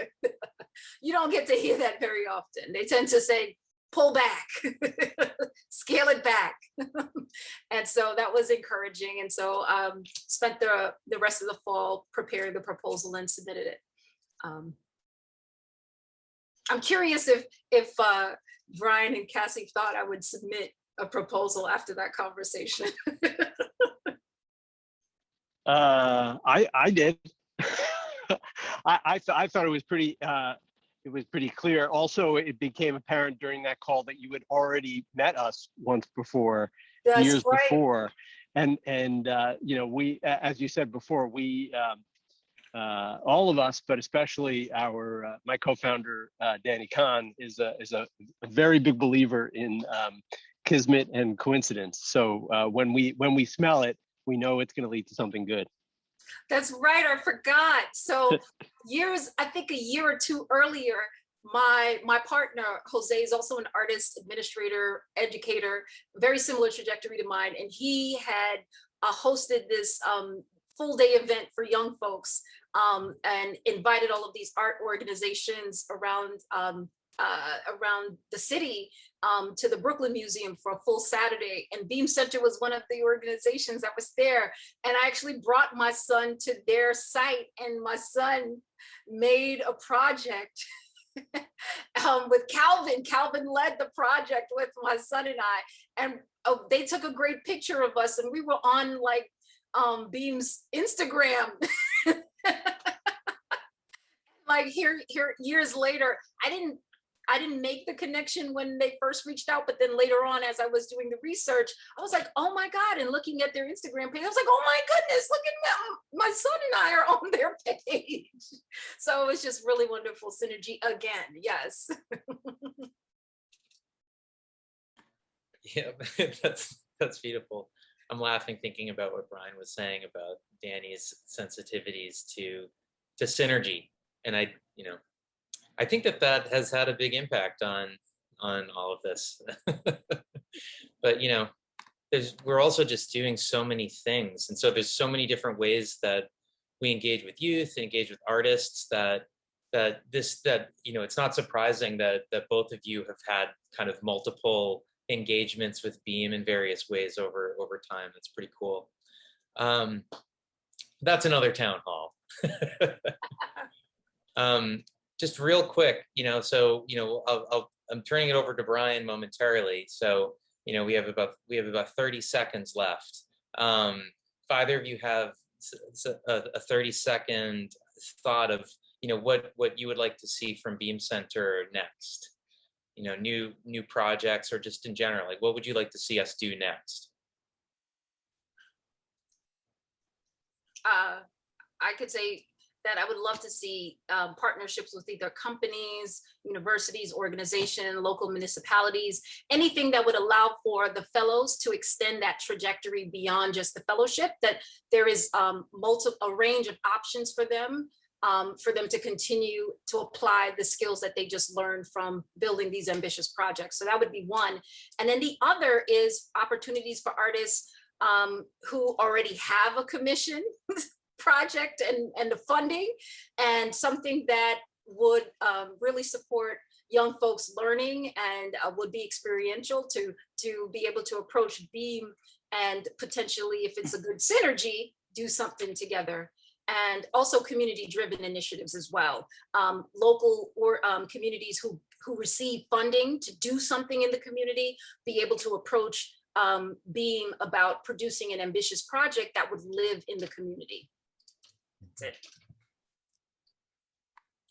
Speaker 6: You don't get to hear that very often. They tend to say, pull back, scale it back. And so that was encouraging. And so spent the rest of the fall preparing the proposal and submitted it. I'm curious if Brian and Cassie thought I would submit a proposal after that conversation.
Speaker 1: I did. I thought it was pretty clear. Also, it became apparent during that call that you had already met us once before,
Speaker 6: That's
Speaker 1: years
Speaker 6: right.
Speaker 1: before, and you know, we, as you said before, we all of us, but especially our my co-founder Danny Kahn is a very big believer in kismet and coincidence. So when we smell it, we know it's going to lead to something good.
Speaker 6: That's right. I forgot. So I think a year or two earlier, my partner Jose is also an artist, administrator, educator, very similar trajectory to mine, and he had hosted this full day event for young folks and invited all of these art organizations around the city to the Brooklyn Museum for a full Saturday. And Beam Center was one of the organizations that was there. And I actually brought my son to their site, and my son made a project with Calvin. Calvin led the project with my son and I, and they took a great picture of us, and we were on like Beam's Instagram. Like here years later, I didn't make the connection when they first reached out, but then later on, as I was doing the research, I was like, oh my God, and looking at their Instagram page, I was like, oh my goodness, look at that. My son and I are on their page. So it was just really wonderful synergy again, yes.
Speaker 4: Yeah, that's beautiful. I'm laughing thinking about what Brian was saying about Danny's sensitivities to synergy. And I think that has had a big impact on all of this. But we're also just doing so many things, and so there's so many different ways that we engage with youth, engage with artists. That it's not surprising that both of you have had kind of multiple engagements with Beam in various ways over time. That's pretty cool. That's another town hall. Just real quick, I'm turning it over to Brian momentarily. So, we have about 30 seconds left. If either of you have a 30-second thought of, what you would like to see from Beam Center next, new projects, or just in general, like what would you like to see us do next?
Speaker 6: I could say that I would love to see partnerships with either companies, universities, organizations, local municipalities, anything that would allow for the fellows to extend that trajectory beyond just the fellowship, that there is a range of options for them to continue to apply the skills that they just learned from building these ambitious projects. So that would be one. And then the other is opportunities for artists who already have a commission project and the funding, and something that would really support young folks learning and would be experiential to be able to approach Beam and potentially, if it's a good synergy, do something together. And also community-driven initiatives as well. Local or communities who receive funding to do something in the community, be able to approach Beam about producing an ambitious project that would live in the community. That's it.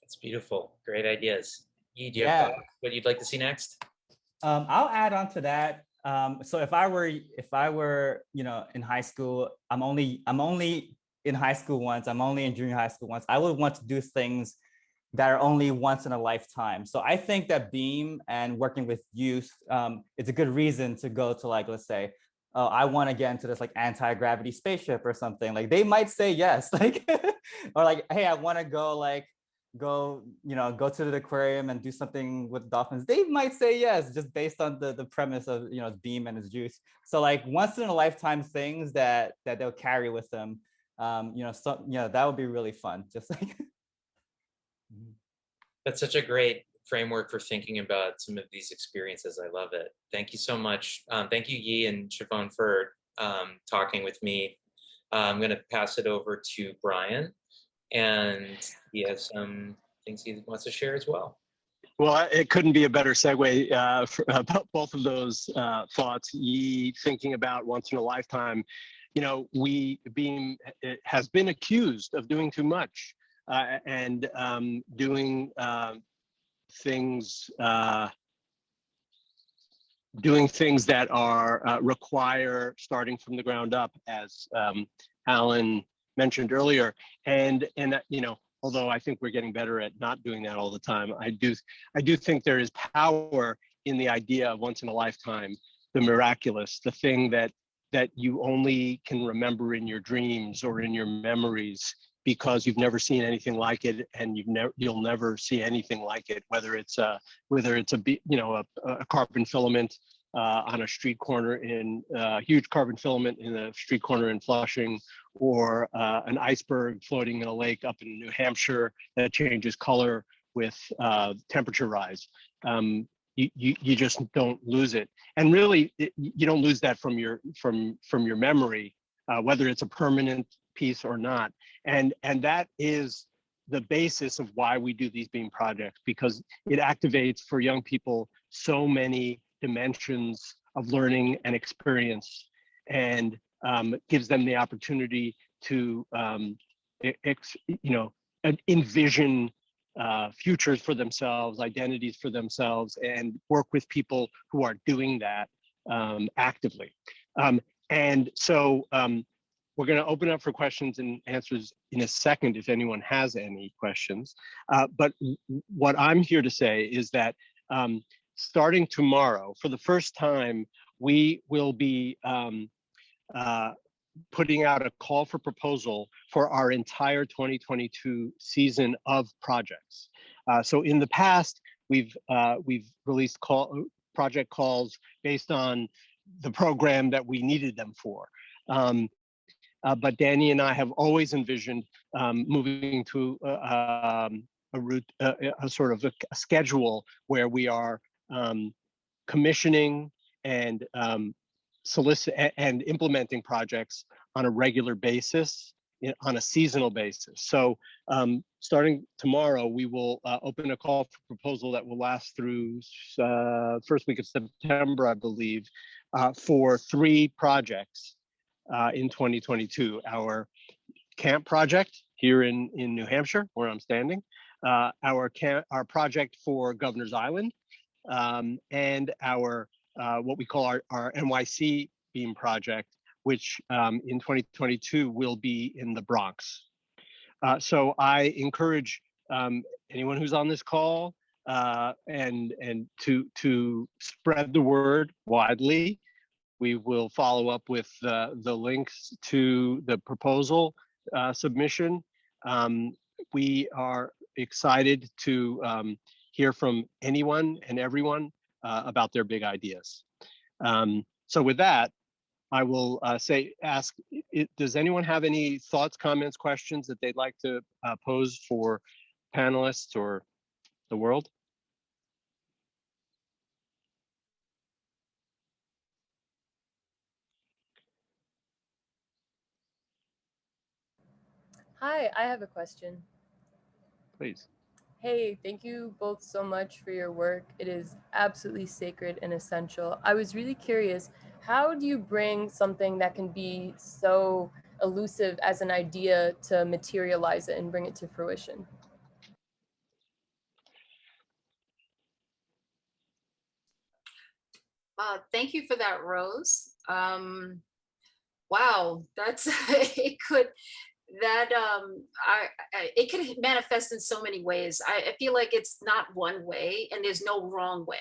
Speaker 4: That's beautiful. Great ideas. Do you have what you'd like to see next?
Speaker 5: I'll add on to that. So if I were, in high school, I'm only in high school once, I'm only in junior high school once, I would want to do things that are only once in a lifetime. So I think that Beam and working with youth, it's a good reason to go to, like, let's say, oh, I want to get into this like anti-gravity spaceship or something. Like they might say yes, like, or like, hey, I want to go to the aquarium and do something with dolphins. They might say yes, just based on the premise of, Beam and his juice. So like once in a lifetime things that they'll carry with them, that would be really fun. Just like.
Speaker 4: That's such a great framework for thinking about some of these experiences. I love it. Thank you so much. Thank you, Yi and Shervone, for talking with me. I'm going to pass it over to Brian, and he has some things he wants to share as well.
Speaker 1: Well, it couldn't be a better segue for both of those thoughts. Yi thinking about once in a lifetime, Beam has been accused of doing too much and doing things that are require starting from the ground up, as Alan mentioned earlier. And although I think we're getting better at not doing that all the time, I do think there is power in the idea of once in a lifetime, the miraculous, the thing that you only can remember in your dreams or in your memories, because you've never seen anything like it, and you'll never see anything like it. Whether it's a carbon filament on a street corner huge carbon filament in a street corner in Flushing, or an iceberg floating in a lake up in New Hampshire that changes color with temperature rise. You just don't lose it, and really you don't lose that from your memory, whether it's a permanent piece or not. And that is the basis of why we do these BEAM projects, because it activates for young people so many dimensions of learning and experience, and gives them the opportunity to envision futures for themselves, identities for themselves, and work with people who are doing that actively. And so we're going to open up for questions and answers in a second if anyone has any questions. But what I'm here to say is that starting tomorrow, for the first time, we will be putting out a call for proposal for our entire 2022 season of projects. So in the past, we've released project calls based on the program that we needed them for. But Danny and I have always envisioned moving to a sort of a schedule where we are commissioning and solicit and implementing projects on a regular basis, on a seasonal basis. So starting tomorrow, we will open a call for proposal that will last through first week of September, I believe, for 3 projects in 2022. Our camp project here in New Hampshire, where I'm standing, our project for Governor's Island, and our what we call our NYC BEAM project, which in 2022 will be in the Bronx. So I encourage anyone who's on this call and to spread the word widely. We will follow up with the links to the proposal submission. We are excited to hear from anyone and everyone about their big ideas. So with that, I will ask, does anyone have any thoughts, comments, questions that they'd like to pose for panelists or the world?
Speaker 7: Hi, I have a question.
Speaker 1: Please.
Speaker 7: Hey, thank you both so much for your work. It is absolutely sacred and essential. I was really curious, how do you bring something that can be so elusive as an idea to materialize it and bring it to fruition?
Speaker 6: Thank you for that, Rose. Wow, that's it could manifest in so many ways. I feel like it's not one way and there's no wrong way.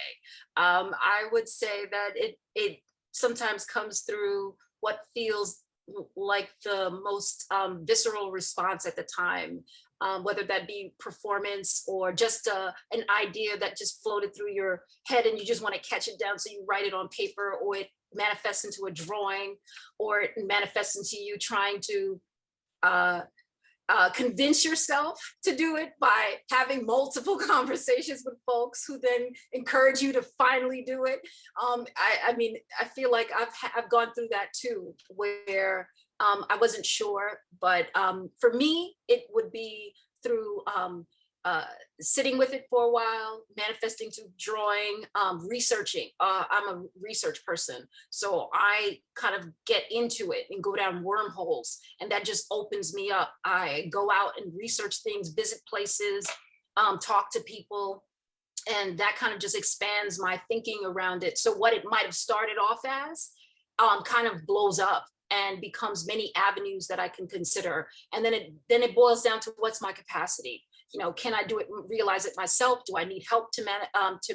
Speaker 6: I would say that it sometimes comes through what feels like the most visceral response at the time, whether that be performance or just an idea that just floated through your head and you just want to catch it down, so you write it on paper, or it manifests into a drawing, or it manifests into you trying to convince yourself to do it by having multiple conversations with folks who then encourage you to finally do it. I mean, I feel like I've gone through that too, where I wasn't sure, but for me, it would be through sitting with it for a while, manifesting to drawing, researching. I'm a research person, so I kind of get into it and go down wormholes, and that just opens me up. I go out and research things, visit places, talk to people, and that kind of just expands my thinking around it. So what it might have started off as kind of blows up and becomes many avenues that I can consider. And then it boils down to, what's my capacity? You know, can I do it, realize it myself? Do I need help to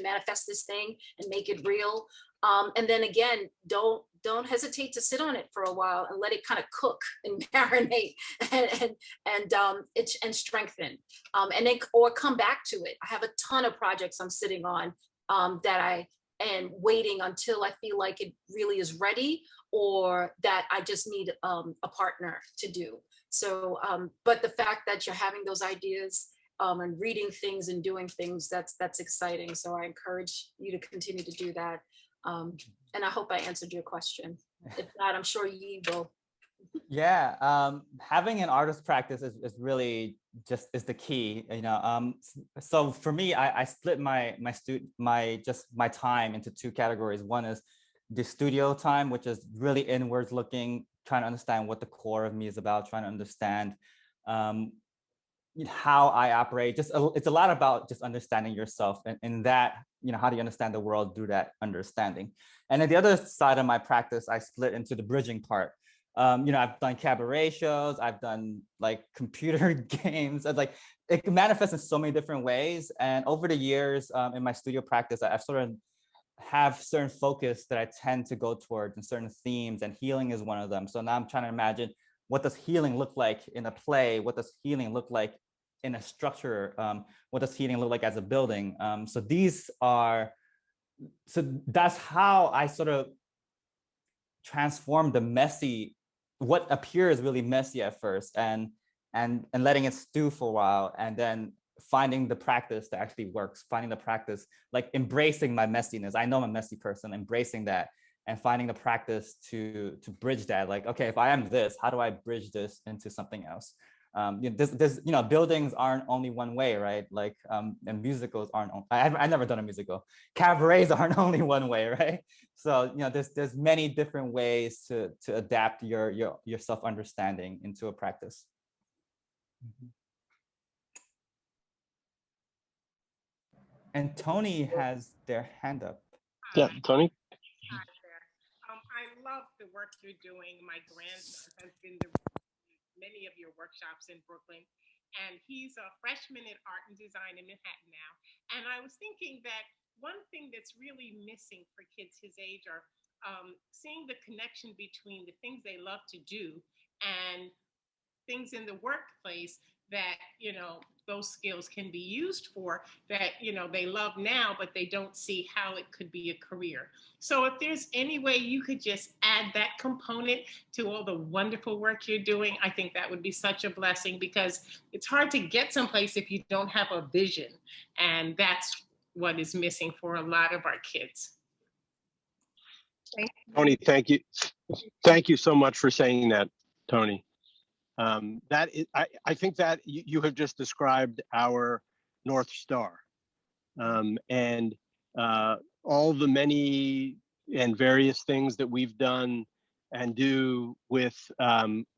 Speaker 6: manifest this thing and make it real? And then again, don't hesitate to sit on it for a while and let it kind of cook and marinate and strengthen. And then, or come back to it. I have a ton of projects I'm sitting on that I am waiting until I feel like it really is ready, or that I just need a partner to do. So, but the fact that you're having those ideas and reading things and doing things, that's exciting. So I encourage you to continue to do that. And I hope I answered your question. If not, I'm sure you will.
Speaker 5: Yeah, having an artist practice is really just is the key, you know. So for me, I split my time into two categories. One is the studio time, which is really inwards looking, trying to understand what the core of me is about, trying to understand how I operate. It's a lot about just understanding yourself, and that, you know, how do you understand the world through that understanding. And then the other side of my practice, I split into the bridging part. You know, I've done cabaret shows, I've done like computer games, and like it can manifest in so many different ways. And over the years in my studio practice, I've sort of have certain focus that I tend to go towards, and certain themes, and healing is one of them. So now I'm trying to imagine, what does healing look like in a play? What does healing look like in a structure? What does healing look like as a building? So that's how I sort of transform the messy, what appears really messy at first, and letting it stew for a while, and then finding the practice that actually works, finding the practice, like embracing my messiness. I know I'm a messy person, embracing that, and finding the practice to bridge that. Like, okay, if I am this, how do I bridge this into something else? You know, buildings aren't only one way, right? Like, and musicals aren't. I've never done a musical. Cabarets aren't only one way, right? So, you know, there's many different ways to adapt your self-understanding into a practice. And Tony has their hand up.
Speaker 1: Yeah, Tony.
Speaker 8: Hi there. I love the work you're doing. My grandson has been to many of your workshops in Brooklyn, and he's a freshman in art and design in Manhattan now. And I was thinking that one thing that's really missing for kids his age are seeing the connection between the things they love to do and things in the workplace that, you know, those skills can be used for, that, you know, they love now, but they don't see how it could be a career. So if there's any way you could just add that component to all the wonderful work you're doing, I think that would be such a blessing, because it's hard to get someplace if you don't have a vision. And that's what is missing for a lot of our kids.
Speaker 1: Tony, thank you. Thank you so much for saying that, Tony. I think that you have just described our North Star, and all the many and various things that we've done and do with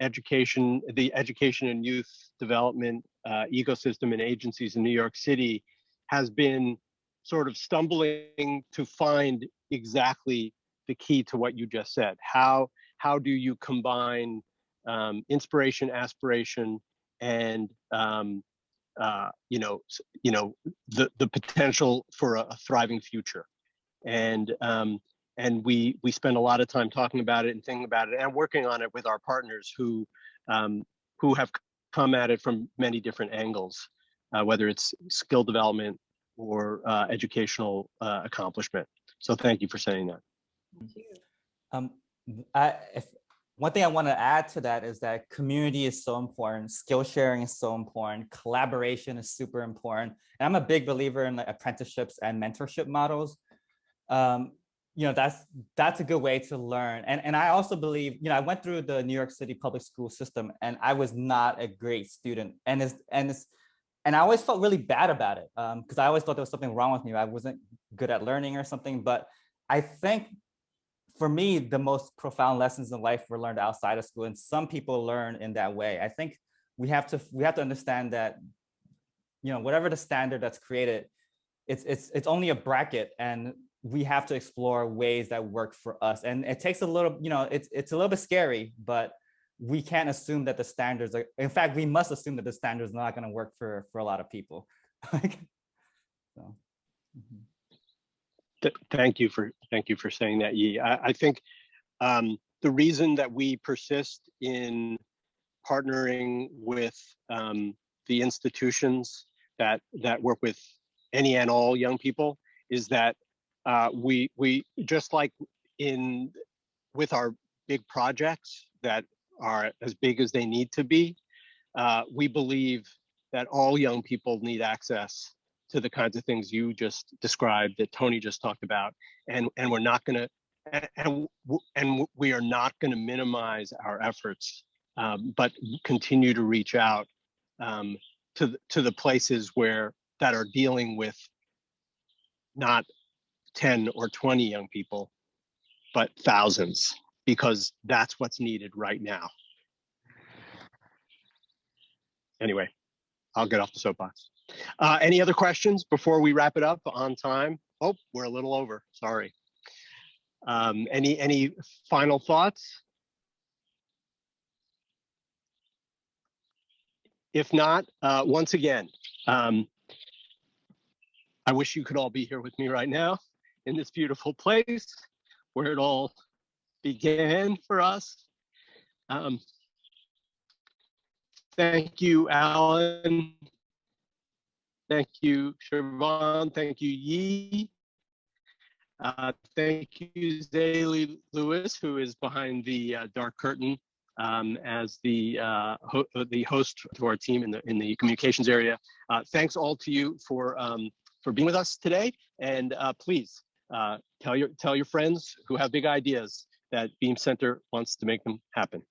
Speaker 1: education, the education and youth development ecosystem and agencies in New York City has been sort of stumbling to find exactly the key to what you just said. How do you combine inspiration, aspiration, and you know, the potential for a thriving future, and we spend a lot of time talking about it and thinking about it and working on it with our partners who have come at it from many different angles, whether it's skill development or educational accomplishment. So thank you for saying that.
Speaker 6: Thank you.
Speaker 5: One thing I want to add to that is that community is so important. Skill sharing is so important. Collaboration is super important. And I'm a big believer in like apprenticeships and mentorship models. You know, that's a good way to learn. And I also believe, you know, I went through the New York City public school system, and I was not a great student. And and I always felt really bad about it because I always thought there was something wrong with me. I wasn't good at learning or something. But I think for me, the most profound lessons in life were learned outside of school, and some people learn in that way. I think we have to understand that, you know, whatever the standard that's created, it's only a bracket, and we have to explore ways that work for us. And it takes a little, you know, it's a little bit scary, but we can't assume that the standards are, in fact, we must assume that the standards are not going to work for a lot of people. So,
Speaker 1: Thank you for saying that, Yi. I think the reason that we persist in partnering with the institutions that work with any and all young people is that we just like with our big projects that are as big as they need to be, we believe that all young people need access to the kinds of things you just described, that Tony just talked about, and we're not going to, and we are not going to minimize our efforts, but continue to reach out to the places that are dealing with not 10 or 20 young people, but thousands, because that's what's needed right now. Anyway, I'll get off the soapbox. Any other questions before we wrap it up on time? Oh, we're a little over, sorry. Any final thoughts? If not, once again, I wish you could all be here with me right now in this beautiful place where it all began for us. Thank you, Alan. Thank you, Shervone. Thank you, Yi. Thank you, Zaylee Lewis, who is behind the dark curtain as the host to our team in the communications area. Thanks all to you for being with us today, and please tell your friends who have big ideas that Beam Center wants to make them happen.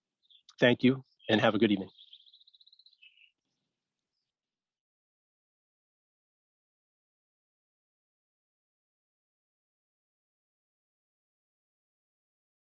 Speaker 1: Thank you, and have a good evening.